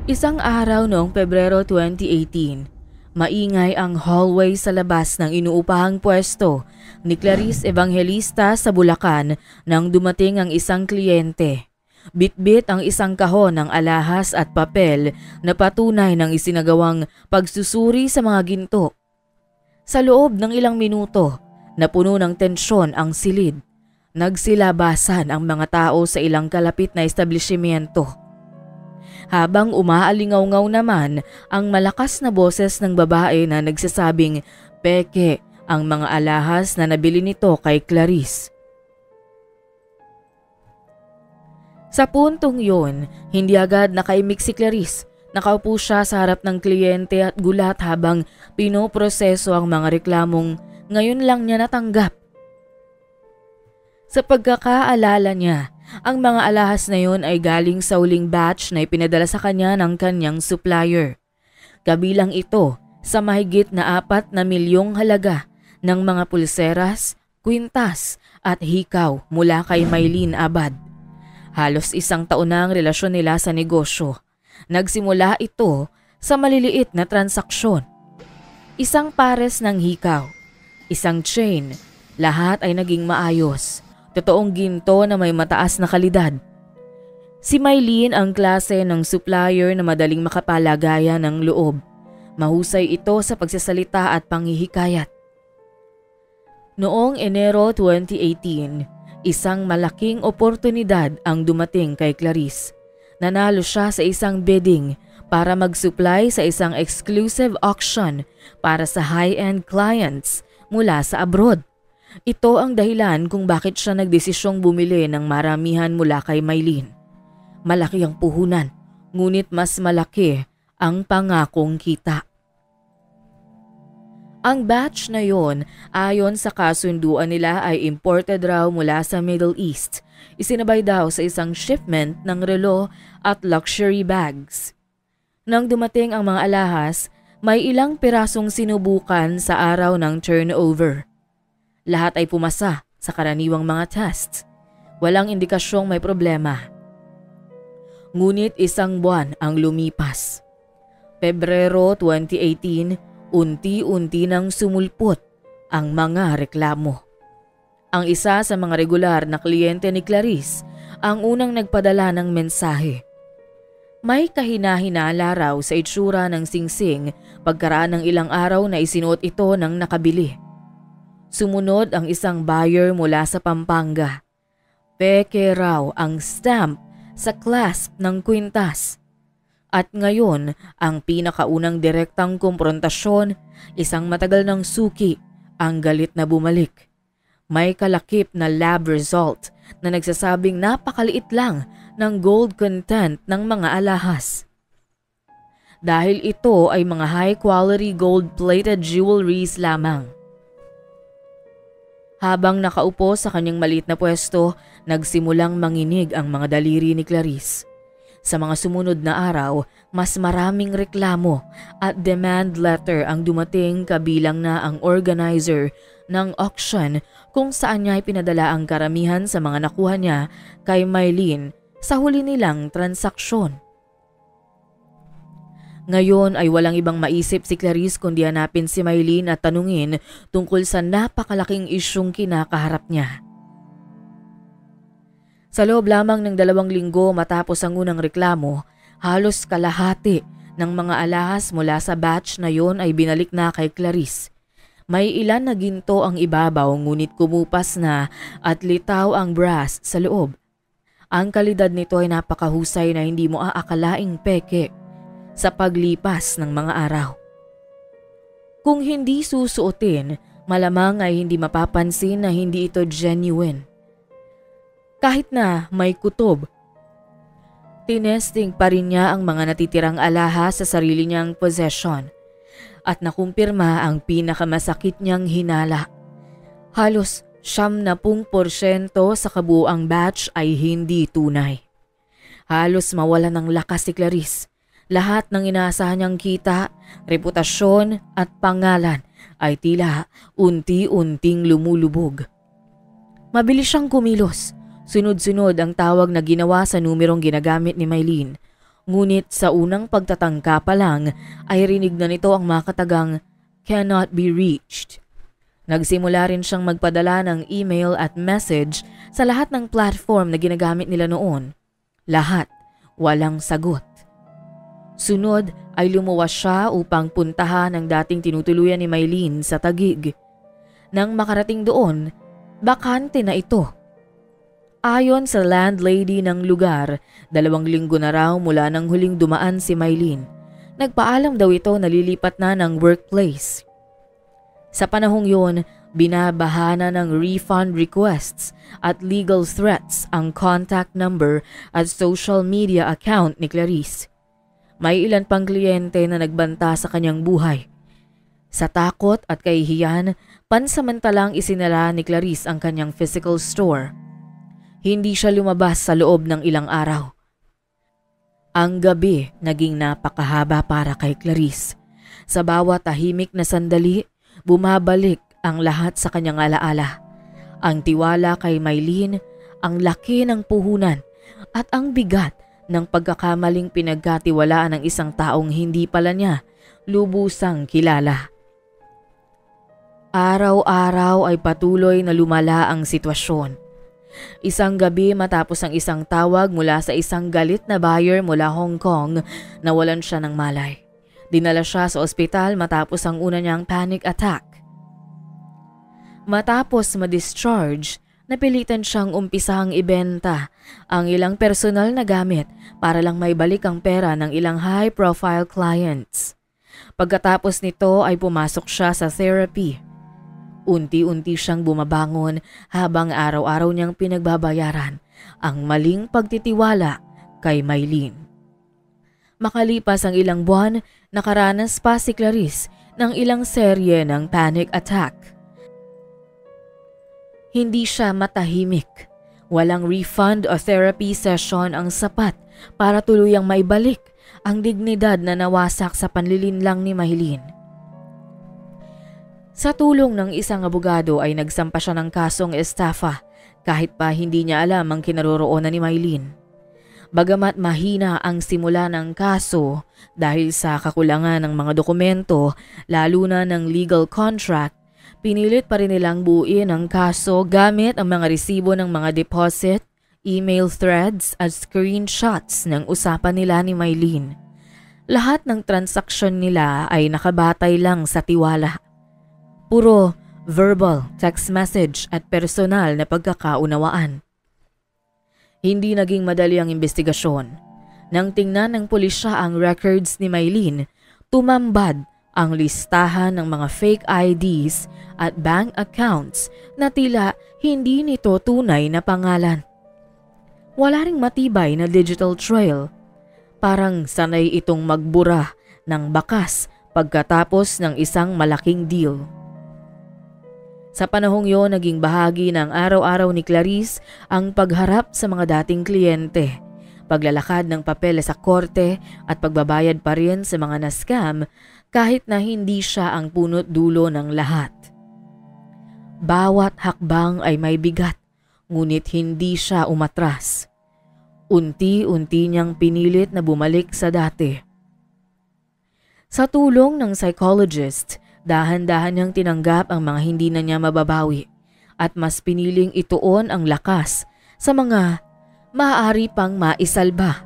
Isang araw noong Pebrero 2018, maingay ang hallway sa labas ng inuupahang pwesto ni Clarice Evangelista sa Bulacan nang dumating ang isang kliyente. Bitbit ang isang kahon ng alahas at papel na patunay ng isinagawang pagsusuri sa mga ginto. Sa loob ng ilang minuto, napuno ng tensyon ang silid. Nagsilabasan ang mga tao sa ilang kalapit na establishmento. Habang umaalingaw-ngaw naman ang malakas na boses ng babae na nagsasabing peke ang mga alahas na nabili nito kay Clarice. Sa puntong yun, hindi agad nakaimik si Clarice. Nakaupo siya sa harap ng kliyente at gulat habang pinoproseso ang mga reklamong ngayon lang niya natanggap. Sa pagkakaalala niya, ang mga alahas na yun ay galing sa uling batch na ipinadala sa kanya ng kanyang supplier. Kabilang ito sa mahigit na 4 milyong halaga ng mga pulseras, kwintas at hikaw mula kay Maylene Abad. Halos 1 taon na ang relasyon nila sa negosyo. Nagsimula ito sa maliliit na transaksyon. Isang pares ng hikaw, isang chain, lahat ay naging maayos. Totoong ginto na may mataas na kalidad. Si Maylene ang klase ng supplier na madaling makapalagayan ng loob. Mahusay ito sa pagsasalita at panghihikayat. Noong Enero 2018, isang malaking oportunidad ang dumating kay Clarice. Nanalo siya sa isang bidding para mag-supply sa isang exclusive auction para sa high-end clients mula sa abroad. Ito ang dahilan kung bakit siya nagdesisyong bumili ng maramihan mula kay Maylene. Malaki ang puhunan, ngunit mas malaki ang pangakong kita. Ang batch na yon, ayon sa kasunduan nila, ay imported raw mula sa Middle East. Isinabay daw sa isang shipment ng relo at luxury bags. Nang dumating ang mga alahas, may ilang pirasong sinubukan sa araw ng turnover. Lahat ay pumasa sa karaniwang mga tests. Walang indikasyong may problema. Ngunit 1 buwan ang lumipas. Pebrero 2018, unti-unti nang sumulpot ang mga reklamo. Ang isa sa mga regular na kliyente ni Clarice ang unang nagpadala ng mensahe. May kahina-hinala raw sa itsura ng singsing pagkaraan ng ilang araw na isinuot ito ng nakabili. Sumunod ang isang buyer mula sa Pampanga. Peke raw ang stamp sa clasp ng kwintas. At ngayon, ang pinakaunang direktang komprontasyon, isang matagal ng suki, ang galit na bumalik. May kalakip na lab result na nagsasabing napakaliit lang ng gold content ng mga alahas. Dahil ito ay mga high-quality gold-plated jewelries lamang. Habang nakaupo sa kanyang maliit na pwesto, nagsimulang manginig ang mga daliri ni Clarice. Sa mga sumunod na araw, mas maraming reklamo at demand letter ang dumating, kabilang na ang organizer ng auction kung saan niya ipinadala ang karamihan sa mga nakuha niya kay Maylene sa huli nilang transaksyon. Ngayon ay walang ibang maisip si Clarice kundi hanapin si Maylene at tanungin tungkol sa napakalaking isyung kinakaharap niya. Sa loob lamang ng 2 linggo matapos ang unang reklamo, halos kalahati ng mga alahas mula sa batch na yon ay binalik na kay Clarice. May ilan na ginto ang ibabaw, ngunit kumupas na at litaw ang brass sa loob. Ang kalidad nito ay napakahusay na hindi mo aakalaing peke sa paglipas ng mga araw. Kung hindi susuotin, malamang ay hindi mapapansin na hindi ito genuine. Kahit na may kutob, tinesting pa rin niya ang mga natitirang alahas sa sarili niyang possession at nakumpirma ang pinakamasakit niyang hinala. Halos 70% sa kabuuang batch ay hindi tunay. Halos mawala ng lakas si Clarice. Lahat ng inaasahan niyang kita, reputasyon at pangalan ay tila unti-unting lumulubog. Mabilis siyang kumilos. Sunod-sunod ang tawag na ginawa sa numerong ginagamit ni Maylene. Ngunit sa unang pagtatangka pa lang ay rinig na nito ang makatagang "cannot be reached". Nagsimula rin siyang magpadala ng email at message sa lahat ng platform na ginagamit nila noon. Lahat, walang sagot. Sunod ay lumuwas siya upang puntahan ang dating tinutuluyan ni Mylene sa Taguig. Nang makarating doon, bakante na ito. Ayon sa landlady ng lugar, 2 linggo na raw mula nang huling dumaan si Mylene. Nagpaalam daw ito na lilipat na ng workplace. Sa panahong yun, binabahana ng refund requests at legal threats ang contact number at social media account ni Clarice. May ilan pang kliyente na nagbanta sa kanyang buhay. Sa takot at kahihiyan, pansamantalang isinara ni Clarice ang kanyang physical store. Hindi siya lumabas sa loob ng ilang araw. Ang gabi naging napakahaba para kay Clarice. Sa bawat tahimik na sandali, bumabalik ang lahat sa kanyang alaala. Ang tiwala kay Mylene, ang laki ng puhunan at ang bigat ng pagkakamaling pinagkatiwalaan ng isang taong hindi pala niya lubusang kilala. Araw-araw ay patuloy na lumala ang sitwasyon. Isang gabi matapos ang isang tawag mula sa isang galit na buyer mula Hong Kong, nawalan siya ng malay. Dinala siya sa ospital matapos ang una niyang panic attack. Matapos ma-discharge, napilitan siyang umpisang ibenta ang ilang personal na gamit para lang maibalik ang pera ng ilang high-profile clients. Pagkatapos nito ay pumasok siya sa therapy. Unti-unti siyang bumabangon habang araw-araw niyang pinagbabayaran ang maling pagtitiwala kay Mylene. Makalipas ang ilang buwan, nakaranas pa si Clarice ng ilang serye ng panic attack. Hindi siya matahimik. Walang refund o therapy session ang sapat para tuluyang maibalik ang dignidad na nawasak sa panlilinlang ni Mylene. Sa tulong ng isang abogado ay nagsampa siya ng kasong estafa kahit pa hindi niya alam ang kinaroroonan ni Mylene. Bagamat mahina ang simula ng kaso dahil sa kakulangan ng mga dokumento, lalo na ng legal contract, pinilit pa rin nilang buuin ang kaso gamit ang mga resibo ng mga deposit, email threads at screenshots ng usapan nila ni Mylene. Lahat ng transaksyon nila ay nakabatay lang sa tiwala. Puro verbal, text message at personal na pagkakaunawaan. Hindi naging madali ang investigasyon. Nang tingnan ng pulisya ang records ni Mylene, tumambad ang listahan ng mga fake IDs at bank accounts na tila hindi nito tunay na pangalan. Wala ring matibay na digital trail. Parang sanay itong magbura ng bakas pagkatapos ng isang malaking deal. Sa panahong yon, naging bahagi ng araw-araw ni Clarice ang pagharap sa mga dating kliyente, paglalakad ng papel sa korte at pagbabayad pa rin sa mga na-scam kahit na hindi siya ang punot dulo ng lahat. Bawat hakbang ay may bigat, ngunit hindi siya umatras. Unti-unti niyang pinilit na bumalik sa dati. Sa tulong ng psychologist, dahan-dahan niyang tinanggap ang mga hindi na niya mababawi at mas piniling ituon ang lakas sa mga maaari pang maisalba.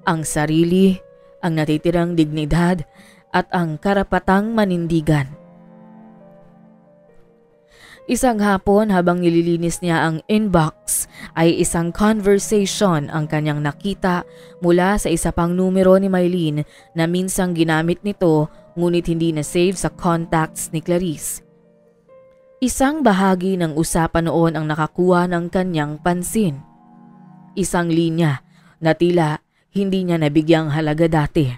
Ang sarili, ang natitirang dignidad at ang karapatang manindigan. Isang hapon habang nililinis niya ang inbox ay isang conversation ang kanyang nakita mula sa isa pang numero ni Mylene na minsang ginamit nito ngunit hindi na save sa contacts ni Clarice. Isang bahagi ng usapan noon ang nakakuha ng kanyang pansin. Isang linya na tila hindi niya nabigyang halaga dati.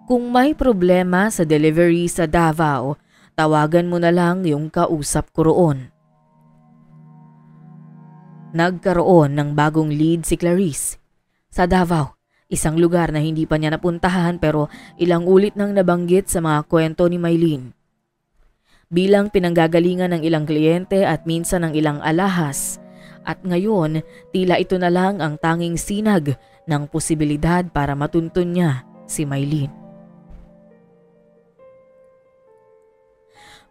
Kung may problema sa delivery sa Davao, tawagan mo na lang yung kausap ko roon. Nagkaroon ng bagong lead si Clarice. Sa Davao, isang lugar na hindi pa niya napuntahan pero ilang ulit nang nabanggit sa mga kwento ni Mylene. Bilang pinanggagalingan ng ilang kliyente at minsan ng ilang alahas, at ngayon tila ito na lang ang tanging sinag ng posibilidad para matuntun niya si Mylene.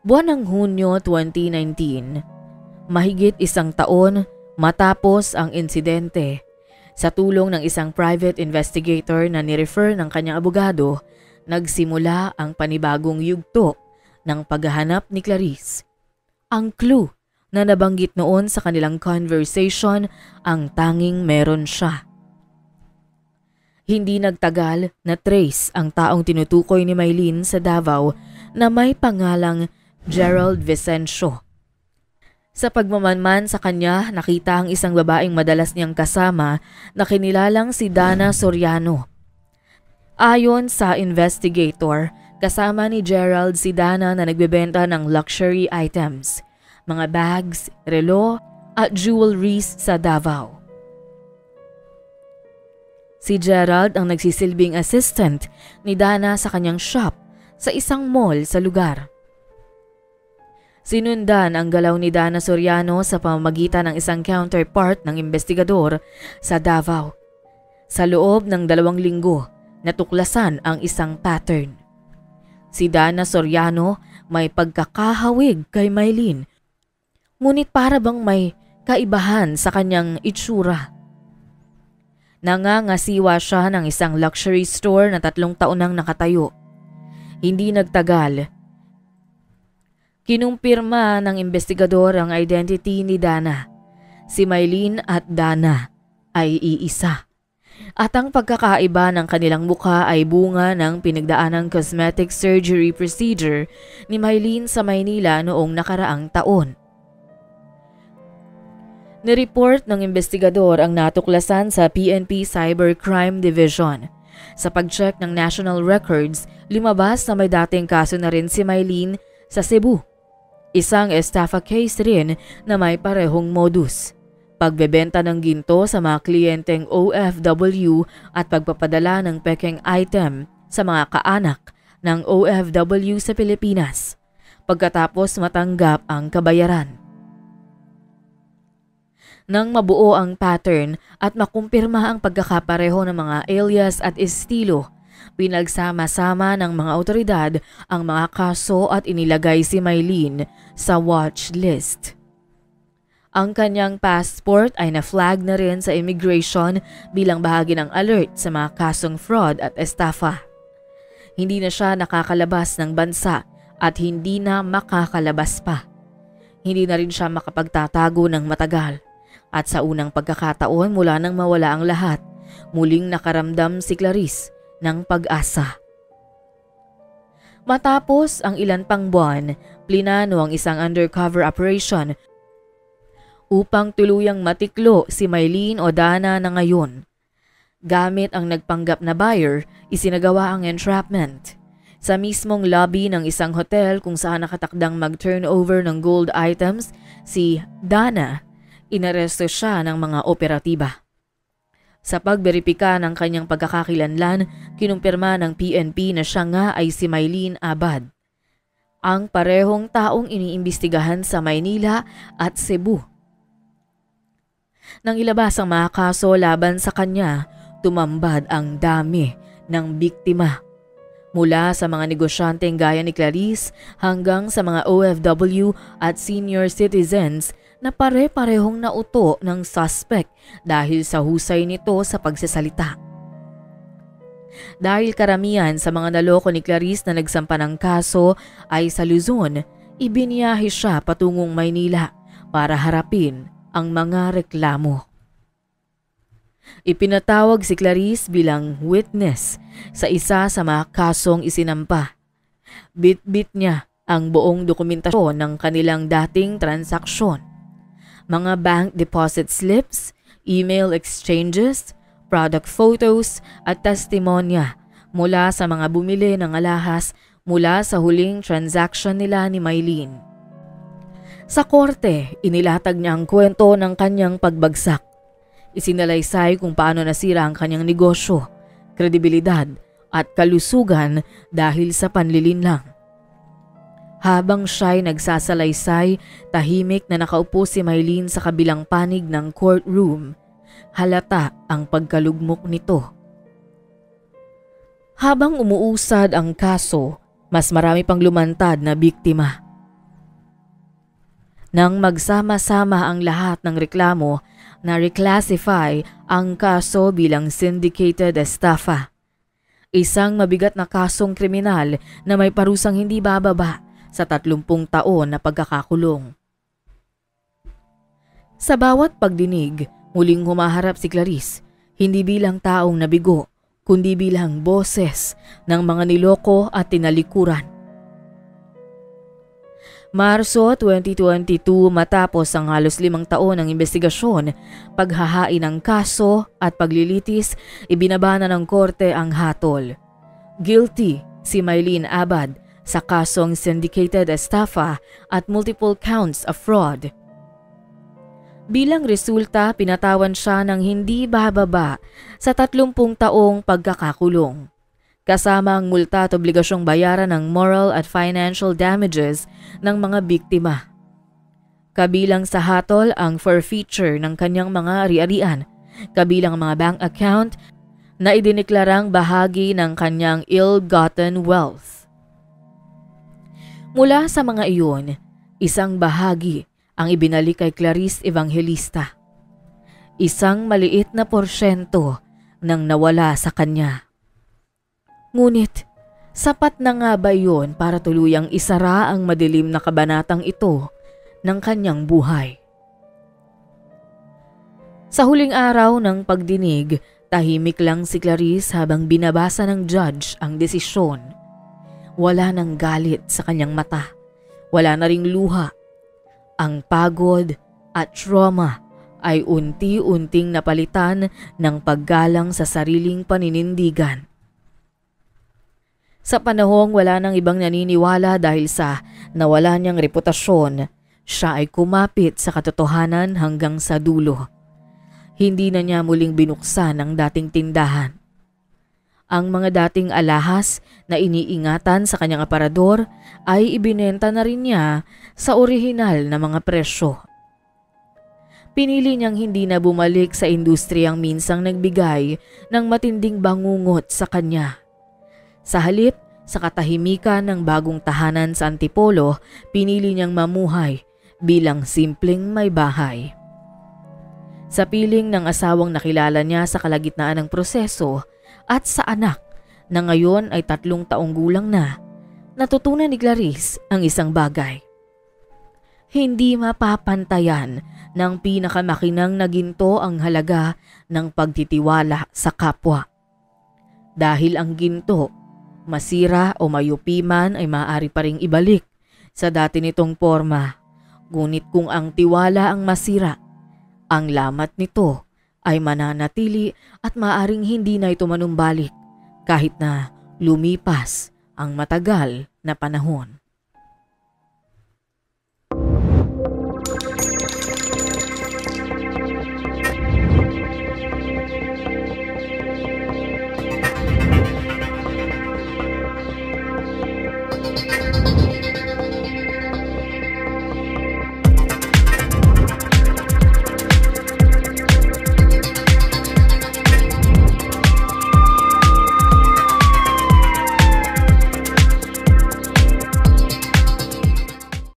Buwan ng Hunyo 2019, mahigit isang taon matapos ang insidente, sa tulong ng isang private investigator na nirefer ng kanyang abogado, nagsimula ang panibagong yugto ng paghahanap ni Clarice. Ang clue na nabanggit noon sa kanilang conversation ang tanging meron siya. Hindi nagtagal na trace ang taong tinutukoy ni Mylene sa Davao na may pangalang Gerald Vicencio. Sa pagmamanman sa kanya, nakita ang isang babaeng madalas niyang kasama na kinilalang si Dana Soriano. Ayon sa investigator, kasama ni Gerald si Dana na nagbebenta ng luxury items, mga bags, relo at jewelries sa Davao. Si Gerald ang nagsisilbing assistant ni Dana sa kanyang shop sa isang mall sa lugar. Sinundan ang galaw ni Dana Soriano sa pamamagitan ng isang counterpart ng investigador sa Davao. Sa loob ng 2 linggo, natuklasan ang isang pattern. Si Dana Soriano may pagkakahawig kay Mylene, ngunit para bang may kaibahan sa kanyang itsura. Nangangasiwa siya ng isang luxury store na 3 taon nang nakatayo. Hindi nagtagal, kinumpirma ng investigador ang identity ni Dana. Si Mylene at Dana ay iisa. At ang pagkakaiba ng kanilang mukha ay bunga ng pinagdaanang cosmetic surgery procedure ni Mylene sa Maynila noong nakaraang taon. Nireport ng investigador ang natuklasan sa PNP Cybercrime Division. Sa pag-check ng national records, lumabas na may dating kaso na rin si Mylene sa Cebu. Isang estafa case rin na may parehong modus: pagbebenta ng ginto sa mga kliyenteng OFW at pagpapadala ng pekeng item sa mga kaanak ng OFW sa Pilipinas, pagkatapos matanggap ang kabayaran. Nang mabuo ang pattern at makumpirma ang pagkakapareho ng mga alias at estilo, pinagsama-sama ng mga otoridad ang mga kaso at inilagay si Mylene sa watch list. Ang kanyang passport ay na-flag na rin sa immigration bilang bahagi ng alert sa mga kasong fraud at estafa. Hindi na siya nakakalabas ng bansa at hindi na makakalabas pa. Hindi na rin siya makapagtatago ng matagal. At sa unang pagkakataon mula nang mawala ang lahat, muling nakaramdam si Clarice ng pag-asa. Matapos ang ilan pang buwan, plinano ang isang undercover operation upang tuluyang matiklo si Mylene o Dana na ngayon. Gamit ang nagpanggap na buyer, isinagawa ang entrapment. Sa mismong lobby ng isang hotel kung saan nakatakdang mag-turnover ng gold items, si Dana, inaresto siya ng mga operatiba. Sa pagberipika ng kanyang pagkakakilanlan, kinumpirma ng PNP na siya nga ay si Mylene Abad, ang parehong taong iniimbestigahan sa Maynila at Cebu. Nang ilabas ang mga kaso laban sa kanya, tumambad ang dami ng biktima. Mula sa mga negosyanteng gaya ni Clarice hanggang sa mga OFW at senior citizens na pare-parehong nauto ng suspect dahil sa husay nito sa pagsasalita. Dahil karamihan sa mga naloko ni Clarice na nagsampa ng kaso ay sa Luzon, ibiniyahe siya patungong Maynila para harapin ang mga reklamo. Ipinatawag si Clarice bilang witness sa isa sa mga kasong isinampa. Bit-bit niya ang buong dokumentasyon ng kanilang dating transaksyon. Mga bank deposit slips, email exchanges, product photos at testimonya mula sa mga bumili ng alahas mula sa huling transaction nila ni Mylene. Sa korte, inilatag niya ang kwento ng kanyang pagbagsak. Isinalaysay kung paano nasira ang kanyang negosyo, kredibilidad at kalusugan dahil sa panlilinlang. Habang siya'y nagsasalaysay, tahimik na nakaupo si Mylene sa kabilang panig ng courtroom. halata ang pagkalugmok nito. Habang umuusad ang kaso, mas marami pang lumantad na biktima. Nang magsama-sama ang lahat ng reklamo, na-reclassify ang kaso bilang syndicated estafa. Isang mabigat na kasong kriminal na may parusang hindi bababa sa 30 taon na pagkakakulong. Sa bawat pagdinig, muling humaharap si Clarice, hindi bilang taong nabigo, kundi bilang boses ng mga niloko at tinalikuran. Marso 2022 matapos ang halos 5 taon ng investigasyon, paghahain ng kaso at paglilitis, ibinabana ng korte ang hatol. Guilty si Mylene Abad sa kasong syndicated estafa at multiple counts of fraud. Bilang resulta, pinatawan siya ng hindi bababa sa 30 taong pagkakakulong, kasama ang multa at obligasyong bayaran ng moral at financial damages ng mga biktima. Kabilang sa hatol ang forfeiture ng kanyang mga ari-arian, kabilang ang mga bank account na idineklarang bahagi ng kanyang ill-gotten wealth. Mula sa mga iyon, isang bahagi ang ibinalik kay Clarice Evangelista. Isang maliit na porsyento ng nawala sa kanya. Ngunit, sapat na nga ba yun para tuluyang isara ang madilim na kabanatang ito ng kanyang buhay? Sa huling araw ng pagdinig, tahimik lang si Clarice habang binabasa ng judge ang desisyon. Wala nang galit sa kanyang mata. Wala na ring luha. Ang pagod at trauma ay unti-unting napalitan ng paggalang sa sariling paninindigan. Sa panahong wala nang ibang naniniwala dahil sa nawala niyang reputasyon, siya ay kumapit sa katotohanan hanggang sa dulo. Hindi na niya muling binuksan ang dating tindahan. Ang mga dating alahas na iniingatan sa kanyang aparador ay ibinenta na rin niya sa orihinal na mga presyo. Pinili niyang hindi na bumalik sa industriyang minsang nagbigay ng matinding bangungot sa kanya. Sa halip, sa katahimikan ng bagong tahanan sa Antipolo, pinili niyang mamuhay bilang simpleng may bahay. Sa piling ng asawang nakilala niya sa kalagitnaan ng proseso at sa anak na ngayon ay 3 taong gulang na, natutunan ni Clarice ang isang bagay. Hindi mapapantayan ng pinakamakinang na ginto ang halaga ng pagtitiwala sa kapwa. Dahil ang ginto, masira o mayupi man ay maaari pa ring ibalik sa dati nitong porma. Ngunit kung ang tiwala ang masira, ang lamat nito ay mananatili at maaaring hindi na ito manumbalik kahit na lumipas ang matagal na panahon.